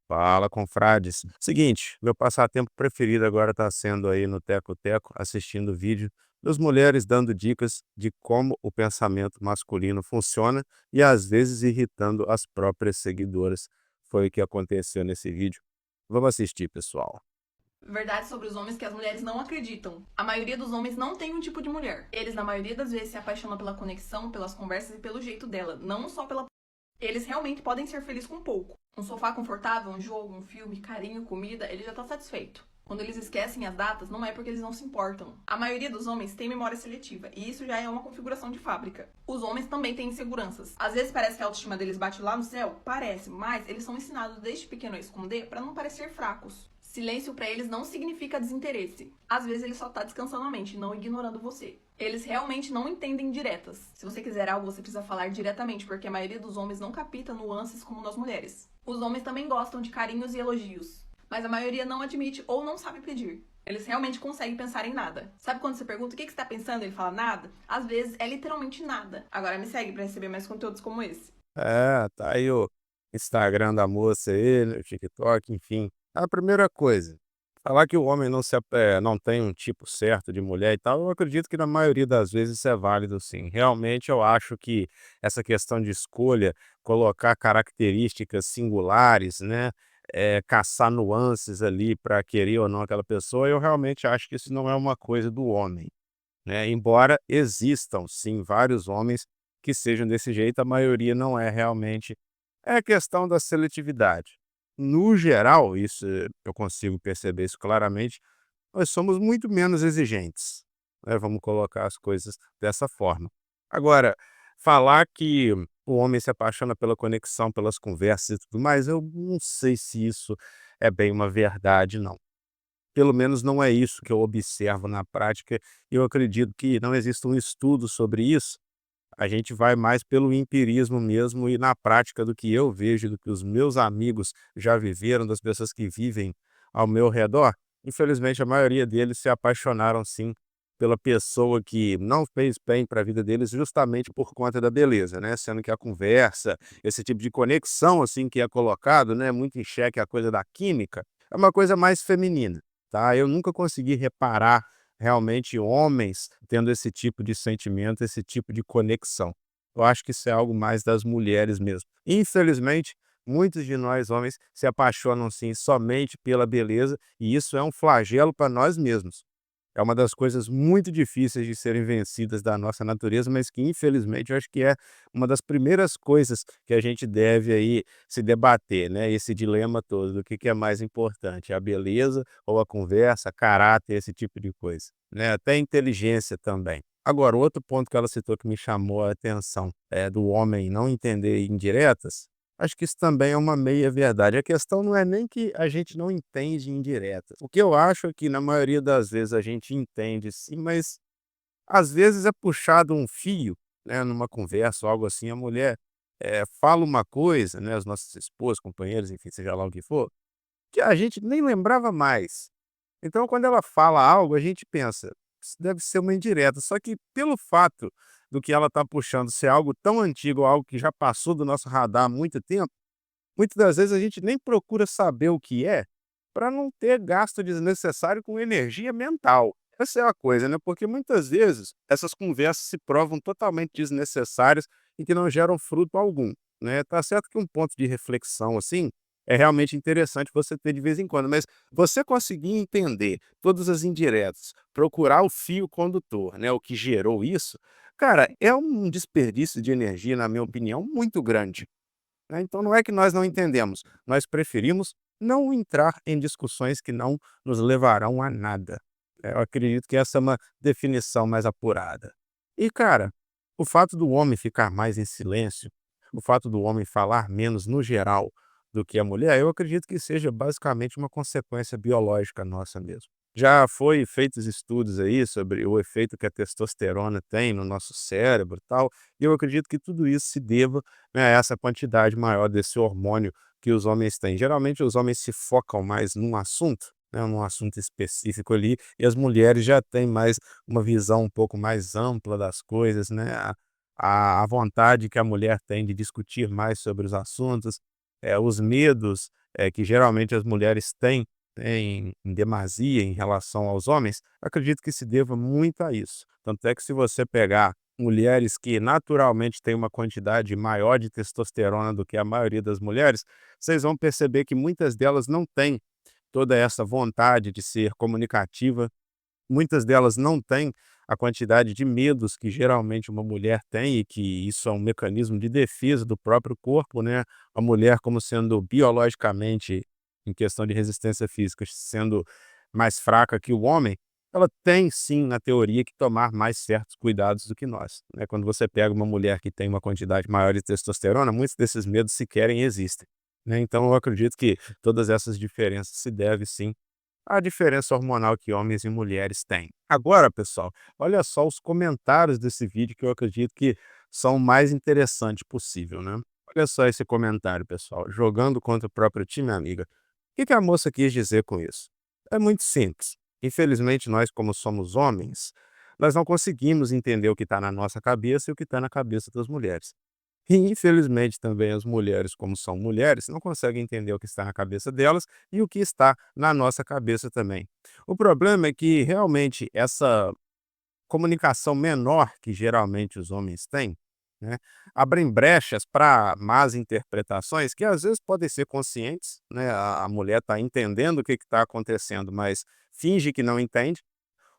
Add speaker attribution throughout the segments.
Speaker 1: Fala, confrades. Seguinte, meu passatempo preferido agora está sendo aí no Teco-Teco, assistindo vídeo das mulheres dando dicas de como o pensamento masculino funciona e às vezes irritando as próprias seguidoras. Foi o que aconteceu nesse vídeo. Vamos assistir, pessoal.
Speaker 2: Verdades sobre os homens que as mulheres não acreditam. A maioria dos homens não tem um tipo de mulher. Eles, na maioria das vezes, se apaixonam pela conexão, pelas conversas e pelo jeito dela, não só pela. Eles realmente podem ser felizes com pouco. Um sofá confortável, um jogo, um filme, carinho, comida, ele já tá satisfeito. Quando eles esquecem as datas, não é porque eles não se importam. A maioria dos homens tem memória seletiva, e isso já é uma configuração de fábrica. Os homens também têm inseguranças. Às vezes parece que a autoestima deles bate lá no céu, parece, mas eles são ensinados desde pequeno a esconder para não parecer fracos. Silêncio para eles não significa desinteresse. Às vezes ele só tá descansando a mente, não ignorando você. Eles realmente não entendem diretas. Se você quiser algo, você precisa falar diretamente, porque a maioria dos homens não capta nuances como nós mulheres. Os homens também gostam de carinhos e elogios, mas a maioria não admite ou não sabe pedir. Eles realmente conseguem pensar em nada. Sabe quando você pergunta o que você tá pensando e ele fala nada? Às vezes é literalmente nada. Agora me segue para receber mais conteúdos como esse.
Speaker 1: Tá aí o Instagram da moça aí, o TikTok, enfim. A primeira coisa, falar que o homem não tem um tipo certo de mulher e tal, eu acredito que na maioria das vezes isso é válido sim. Realmente eu acho que essa questão de escolha, colocar características singulares, né, caçar nuances ali para querer ou não aquela pessoa, eu realmente acho que isso não é uma coisa do homem, né, embora existam sim vários homens que sejam desse jeito, a maioria não é realmente. É questão da seletividade. No geral, isso eu consigo perceber isso claramente, nós somos muito menos exigentes, né, vamos colocar as coisas dessa forma. Agora, falar que o homem se apaixona pela conexão, pelas conversas e tudo mais, eu não sei se isso é bem uma verdade não. Pelo menos não é isso que eu observo na prática, e eu acredito que não existe um estudo sobre isso. A gente vai mais pelo empirismo mesmo e na prática do que eu vejo, do que os meus amigos já viveram, das pessoas que vivem ao meu redor, infelizmente a maioria deles se apaixonaram sim pela pessoa que não fez bem para a vida deles justamente por conta da beleza, né, sendo que a conversa, esse tipo de conexão, assim, que é colocado, né, muito em xeque a coisa da química, é uma coisa mais feminina, tá. Eu nunca consegui reparar realmente homens tendo esse tipo de sentimento, esse tipo de conexão. Eu acho que isso é algo mais das mulheres mesmo. Infelizmente, muitos de nós homens se apaixonam sim somente pela beleza, e isso é um flagelo para nós mesmos. É uma das coisas muito difíceis de serem vencidas da nossa natureza, mas que infelizmente eu acho que é uma das primeiras coisas que a gente deve aí se debater, né, esse dilema todo do que é mais importante, a beleza ou a conversa, caráter, esse tipo de coisa, né, até inteligência também. Agora, o outro ponto que ela citou que me chamou a atenção, é do homem não entender indiretas, acho que isso também é uma meia verdade. A questão não é nem que a gente não entende indiretas. O que eu acho é que na maioria das vezes a gente entende sim, mas às vezes é puxado um fio, né, numa conversa ou algo assim, a mulher, fala uma coisa, né, as nossas esposas, companheiras, enfim, seja lá o que for, que a gente nem lembrava mais. Então quando ela fala algo, a gente pensa: "Isso deve ser uma indireta", só que pelo fato do que ela está puxando ser algo tão antigo, algo que já passou do nosso radar há muito tempo, muitas das vezes a gente nem procura saber o que é, para não ter gasto desnecessário com energia mental. Essa é a coisa, né, porque muitas vezes essas conversas se provam totalmente desnecessárias e que não geram fruto algum, né. Tá certo que um ponto de reflexão, assim, é realmente interessante você ter de vez em quando, mas você conseguir entender todas as indiretas, procurar o fio condutor, né, o que gerou isso, cara, é um desperdício de energia, na minha opinião, muito grande. Né, então não é que nós não entendemos, nós preferimos não entrar em discussões que não nos levarão a nada. Eu acredito que essa é uma definição mais apurada. E cara, o fato do homem ficar mais em silêncio, o fato do homem falar menos no geral do que a mulher, eu acredito que seja basicamente uma consequência biológica nossa mesmo. Já foi feitos estudos aí sobre o efeito que a testosterona tem no nosso cérebro, e tal, e eu acredito que tudo isso se deva, né, essa quantidade maior desse hormônio que os homens têm. Geralmente os homens se focam mais num assunto, né, num assunto específico ali, e as mulheres já têm mais uma visão um pouco mais ampla das coisas, né, a vontade que a mulher tem de discutir mais sobre os assuntos, os medos, que geralmente as mulheres têm, né, em demasia em relação aos homens, acredito que se deva muito a isso. Tanto é que se você pegar mulheres que naturalmente têm uma quantidade maior de testosterona do que a maioria das mulheres, vocês vão perceber que muitas delas não têm toda essa vontade de ser comunicativa, muitas delas não têm a quantidade de medos que geralmente uma mulher tem e que isso é um mecanismo de defesa do próprio corpo, né. A mulher como sendo biologicamente, em questão de resistência física, sendo mais fraca que o homem, ela tem sim, na teoria, que tomar mais certos cuidados do que nós, né. Quando você pega uma mulher que tem uma quantidade maior de testosterona, muitos desses medos sequer existem, né. Então eu acredito que todas essas diferenças se devem sim a diferença hormonal que homens e mulheres têm. Agora, pessoal, olha só os comentários desse vídeo que eu acredito que são o mais interessante possível, né? Olha só esse comentário, pessoal. Jogando contra o próprio time, amiga. O que a moça quis dizer com isso? É muito simples. Infelizmente, nós, como somos homens, nós não conseguimos entender o que está na nossa cabeça e o que está na cabeça das mulheres. E infelizmente também as mulheres, como são mulheres, não conseguem entender o que está na cabeça delas e o que está na nossa cabeça também. O problema é que realmente essa comunicação menor que geralmente os homens têm, né, abrem brechas para más interpretações que às vezes podem ser conscientes, né, a mulher está entendendo o que está acontecendo, mas finge que não entende,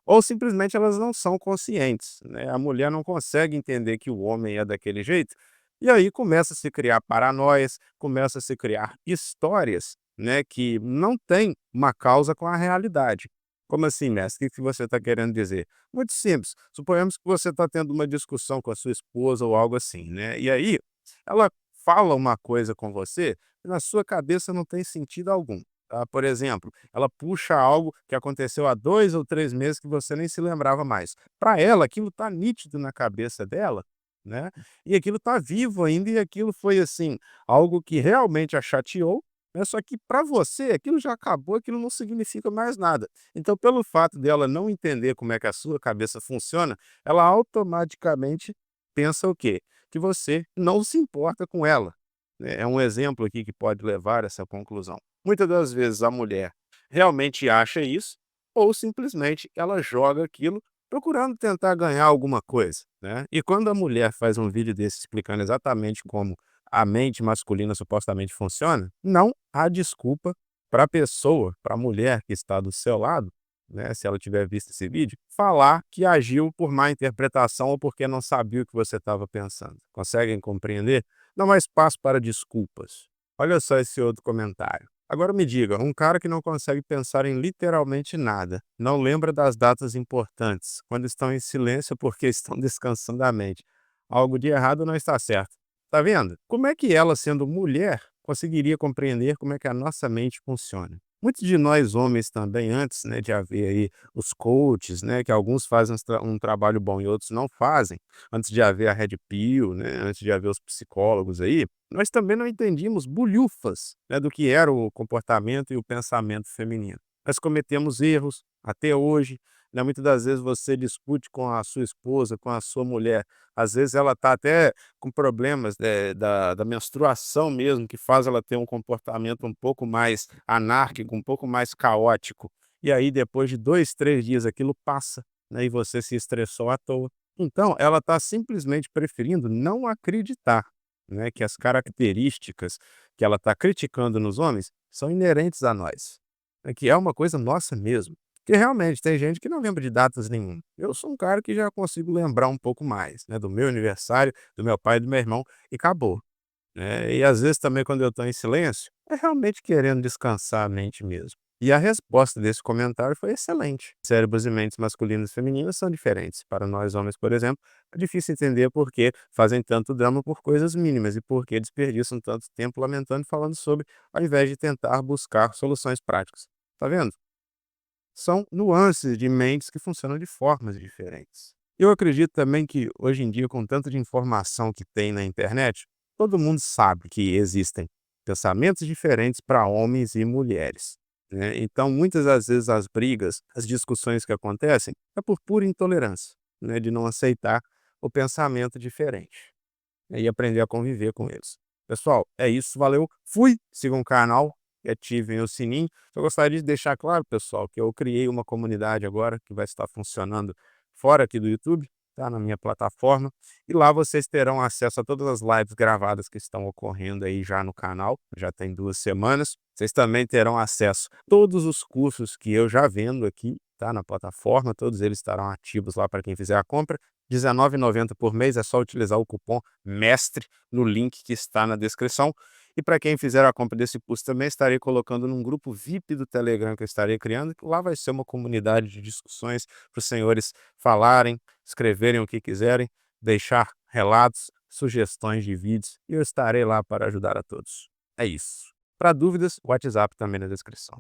Speaker 1: ou simplesmente elas não são conscientes, né, a mulher não consegue entender que o homem é daquele jeito, e aí começa a se criar paranoias, começa a se criar histórias, né, que não têm uma causa com a realidade. Como assim, mestre? O que você está querendo dizer? Muito simples. Suponhamos que você está tendo uma discussão com a sua esposa ou algo assim, né? E aí ela fala uma coisa com você que na sua cabeça não tem sentido algum. Tá? Por exemplo, ela puxa algo que aconteceu há 2 ou 3 meses que você nem se lembrava mais. Para ela, aquilo está nítido na cabeça dela, né? E aquilo está vivo ainda, e aquilo foi assim, algo que realmente a chateou, né? Só que para você aquilo já acabou, aquilo não significa mais nada. Então, pelo fato dela não entender como é que a sua cabeça funciona, ela automaticamente pensa o quê? Que você não se importa com ela, né. É um exemplo aqui que pode levar a essa conclusão. Muitas das vezes a mulher realmente acha isso, ou simplesmente ela joga aquilo procurando tentar ganhar alguma coisa, né. E quando a mulher faz um vídeo desse explicando exatamente como a mente masculina supostamente funciona, não há desculpa para a pessoa, para a mulher que está do seu lado, né, se ela tiver visto esse vídeo, falar que agiu por má interpretação ou porque não sabia o que você estava pensando. Conseguem compreender? Não há espaço para desculpas. Olha só esse outro comentário. Agora me diga, um cara que não consegue pensar em literalmente nada, não lembra das datas importantes, quando estão em silêncio porque estão descansando a mente. Algo de errado não está certo. Tá vendo? Como é que ela, sendo mulher, conseguiria compreender como é que a nossa mente funciona? Muitos de nós homens também, antes, né, de haver aí os coaches, né, que alguns fazem um trabalho bom e outros não fazem, antes de haver a Red Pill, né, antes de haver os psicólogos aí, nós também não entendíamos bulhufas, né, do que era o comportamento e o pensamento feminino. Nós cometemos erros até hoje, né, muitas das vezes você discute com a sua esposa, com a sua mulher, às vezes ela está até com problemas, da menstruação mesmo, que faz ela ter um comportamento um pouco mais anárquico, um pouco mais caótico. E aí depois de 2, 3 dias aquilo passa, né, e você se estressou à toa. Então ela está simplesmente preferindo não acreditar, né, que as características que ela está criticando nos homens são inerentes a nós, né, que é uma coisa nossa mesmo. Porque realmente tem gente que não lembra de datas nenhuma. Eu sou um cara que já consigo lembrar um pouco mais, né, do meu aniversário, do meu pai e do meu irmão, e acabou, né. E às vezes também quando eu estou em silêncio, é realmente querendo descansar a mente mesmo. E a resposta desse comentário foi excelente. Cérebros e mentes masculinos e femininas são diferentes. Para nós homens, por exemplo, é difícil entender por que fazem tanto drama por coisas mínimas e por que desperdiçam tanto tempo lamentando e falando sobre, ao invés de tentar buscar soluções práticas. Tá vendo? São nuances de mentes que funcionam de formas diferentes. Eu acredito também que, hoje em dia, com tanto de informação que tem na internet, todo mundo sabe que existem pensamentos diferentes para homens e mulheres, né? Então, muitas das vezes, as brigas, as discussões que acontecem, é por pura intolerância, né? De não aceitar o pensamento diferente, né? E aprender a conviver com eles. Pessoal, é isso, valeu, fui, sigam o canal, e ativem o sininho. Eu gostaria de deixar claro, pessoal, que eu criei uma comunidade agora que vai estar funcionando fora aqui do YouTube, tá? Na minha plataforma. E lá vocês terão acesso a todas as lives gravadas que estão ocorrendo aí já no canal, já tem 2 semanas. Vocês também terão acesso a todos os cursos que eu já vendo aqui, tá? Na plataforma, todos eles estarão ativos lá para quem fizer a compra. R$19,90 por mês, é só utilizar o cupom MESTRE no link que está na descrição. E para quem fizer a compra desse curso também estarei colocando num grupo VIP do Telegram que eu estarei criando, que lá vai ser uma comunidade de discussões para os senhores falarem, escreverem o que quiserem, deixar relatos, sugestões de vídeos, e eu estarei lá para ajudar a todos. É isso. Para dúvidas, o WhatsApp também na descrição.